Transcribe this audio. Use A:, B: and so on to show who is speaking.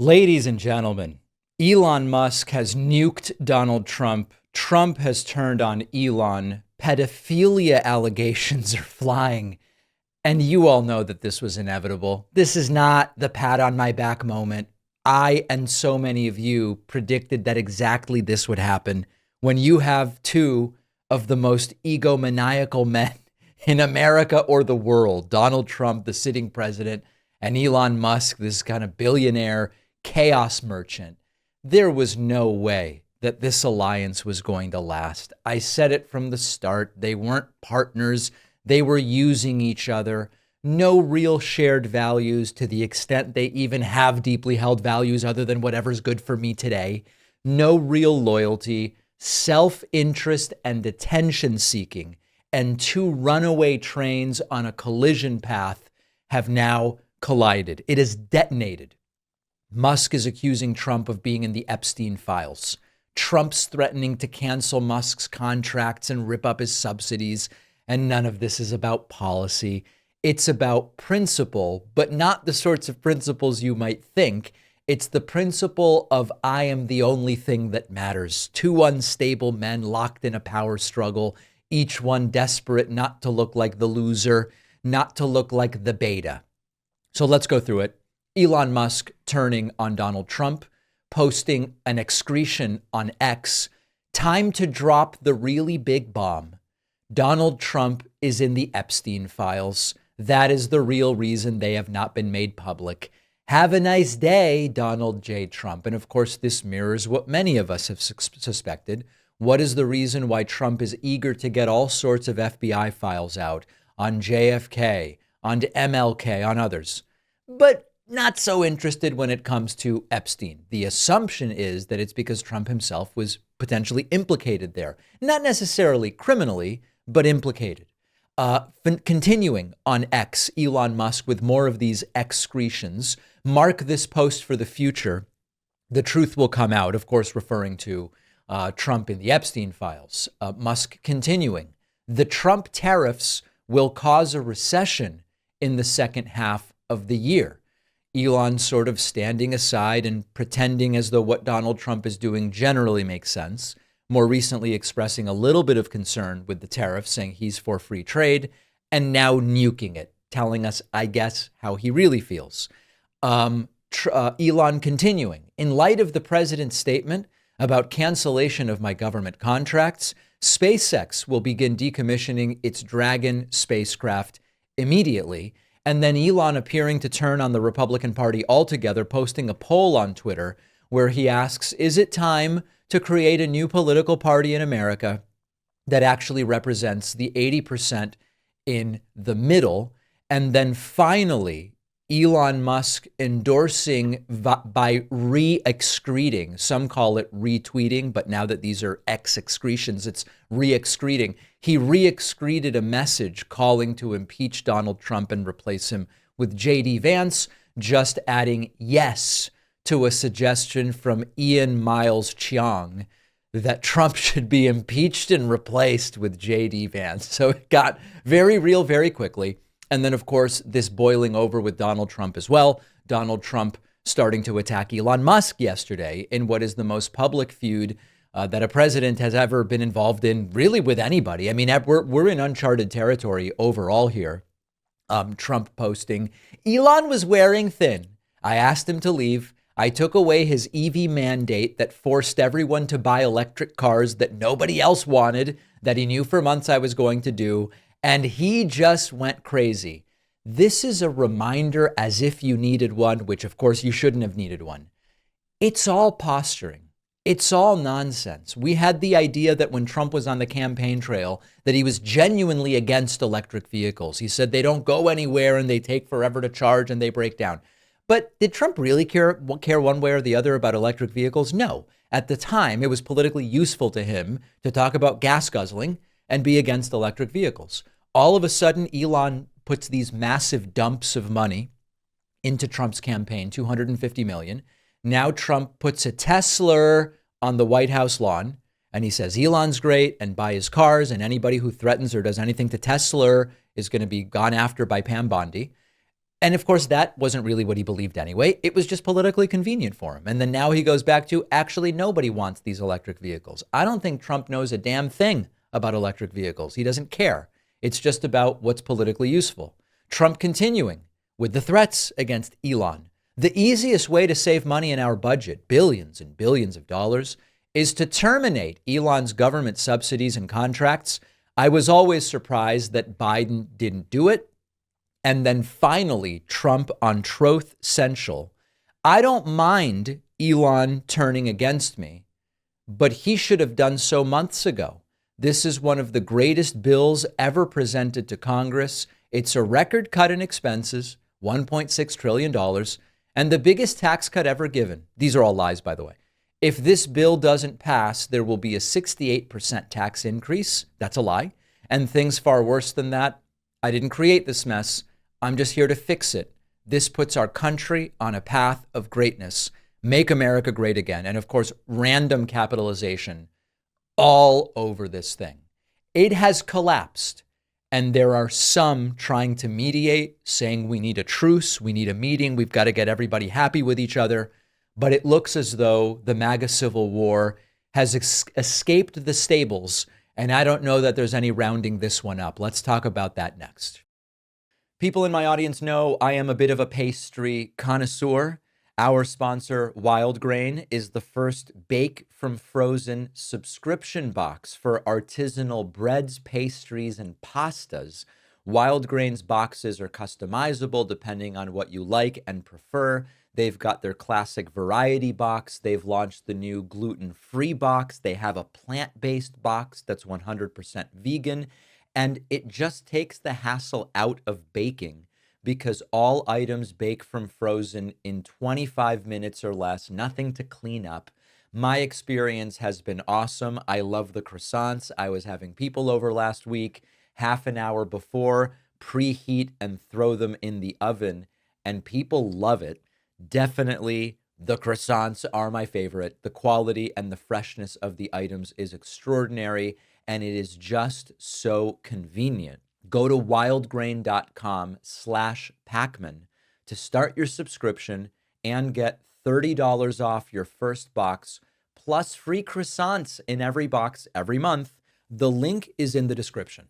A: Ladies and gentlemen, Elon Musk has nuked Donald Trump. Trump has turned on Elon. Pedophilia allegations are flying. And you all know that this was inevitable. This is not the pat on my back moment. I and so many of you predicted that exactly this would happen when you have two of the most egomaniacal men in America or the world, Donald Trump, the sitting president, and Elon Musk, this kind of billionaire chaos merchant. There was no way that this alliance was going to last. I said it from the start. They weren't partners. They were using each other. No real shared values to the extent they even have deeply held values other than whatever's good for me today. No real loyalty, self-interest and attention seeking. And two runaway trains on a collision path have now collided. It has detonated. Musk is accusing Trump of being in the Epstein files. Trump's threatening to cancel Musk's contracts and rip up his subsidies. And none of this is about policy. It's about principle, but not the sorts of principles you might think. It's the principle of I am the only thing that matters. Two unstable men locked in a power struggle, each one desperate not to look like the loser, not to look like the beta. So let's go through it. Elon Musk turning on Donald Trump, posting an excretion on X. Time to drop the really big bomb. Donald Trump is in the Epstein files. That is the real reason they have not been made public. Have a nice day, Donald J. Trump. And of course, this mirrors what many of us have suspected. What is the reason why Trump is eager to get all sorts of FBI files out on JFK, on MLK, on others? But not so interested when it comes to Epstein. The assumption is that it's because Trump himself was potentially implicated there. Not necessarily criminally, but implicated. Continuing on X, Elon Musk with more of these excretions. Mark this post for the future. The truth will come out, of course, referring to Trump in the Epstein files. Musk continuing. The Trump tariffs will cause a recession in the second half of the year. Elon sort of standing aside and pretending as though what Donald Trump is doing generally makes sense. More recently expressing a little bit of concern with the tariffs, saying he's for free trade, and now nuking it, telling us, I guess, how he really feels. Elon continuing. In light of the president's statement about cancellation of my government contracts, SpaceX will begin decommissioning its Dragon spacecraft immediately. And then Elon appearing to turn on the Republican Party altogether, posting a poll on Twitter where he asks, is it time to create a new political party in America that actually represents the 80% in the middle? And then finally, Elon Musk endorsing by re-excreting, some call it retweeting, but now that these are X-excretions, it's re-excreting. He re-excreted a message calling to impeach Donald Trump and replace him with J.D. Vance, just adding yes to a suggestion from Ian Miles Cheong that Trump should be impeached and replaced with J.D. Vance. So it got very real very quickly. And then, of course, this boiling over with Donald Trump as well. Donald Trump starting to attack Elon Musk yesterday in what is the most public feud that a president has ever been involved in, really with anybody. I mean, we're in uncharted territory overall here. Trump posting, Elon was wearing thin. I asked him to leave. I took away his EV mandate that forced everyone to buy electric cars that nobody else wanted, that he knew for months I was going to do. And he just went crazy. This is a reminder as if you needed one, which of course you shouldn't have needed one. It's all posturing. It's all nonsense. We had the idea that when Trump was on the campaign trail, that he was genuinely against electric vehicles. He said they don't go anywhere and they take forever to charge and they break down. But did Trump really care one way or the other about electric vehicles? No. At the time, it was politically useful to him to talk about gas guzzling and be against electric vehicles. All of a sudden, Elon puts these massive dumps of money into Trump's campaign, $250 million. Now Trump puts a Tesla on the White House lawn, and he says Elon's great and buy his cars, and anybody who threatens or does anything to Tesla is going to be gone after by Pam Bondi. And of course, that wasn't really what he believed anyway. It was just politically convenient for him. And then now he goes back to actually nobody wants these electric vehicles. I don't think Trump knows a damn thing about electric vehicles. He doesn't care. It's just about what's politically useful. Trump continuing with the threats against Elon. The easiest way to save money in our budget, billions and billions of dollars, is to terminate Elon's government subsidies and contracts. I was always surprised that Biden didn't do it. And then finally, Trump on Truth Central. I don't mind Elon turning against me, but he should have done so months ago. This is one of the greatest bills ever presented to Congress. It's a record cut in expenses, $1.6 trillion, and the biggest tax cut ever given. These are all lies, by the way. If this bill doesn't pass, there will be a 68% tax increase. That's a lie. And things far worse than that. I didn't create this mess. I'm just here to fix it. This puts our country on a path of greatness. Make America great again. And of course, random capitalization all over this thing. It has collapsed. And there are some trying to mediate, saying we need a truce, we need a meeting, we've got to get everybody happy with each other. But it looks as though the MAGA Civil War has escaped the stables. And I don't know that there's any rounding this one up. Let's talk about that next. People in my audience know I am a bit of a pastry connoisseur. Our sponsor, Wild Grain, is the first bake from frozen subscription box for artisanal breads, pastries, and pastas. Wild Grain's boxes are customizable depending on what you like and prefer. They've got their classic variety box. They've launched the new gluten-free box. They have a plant-based box that's 100% vegan. And it just takes the hassle out of baking because all items bake from frozen in 25 minutes or less, nothing to clean up. My experience has been awesome. I love the croissants. I was having people over last week, half an hour before, preheat and throw them in the oven, and people love it. Definitely, the croissants are my favorite. The quality and the freshness of the items is extraordinary, and it is just so convenient. Go to wildgrain.com/Pacman to start your subscription and get $30 off your first box, plus free croissants in every box every month. The link is in the description.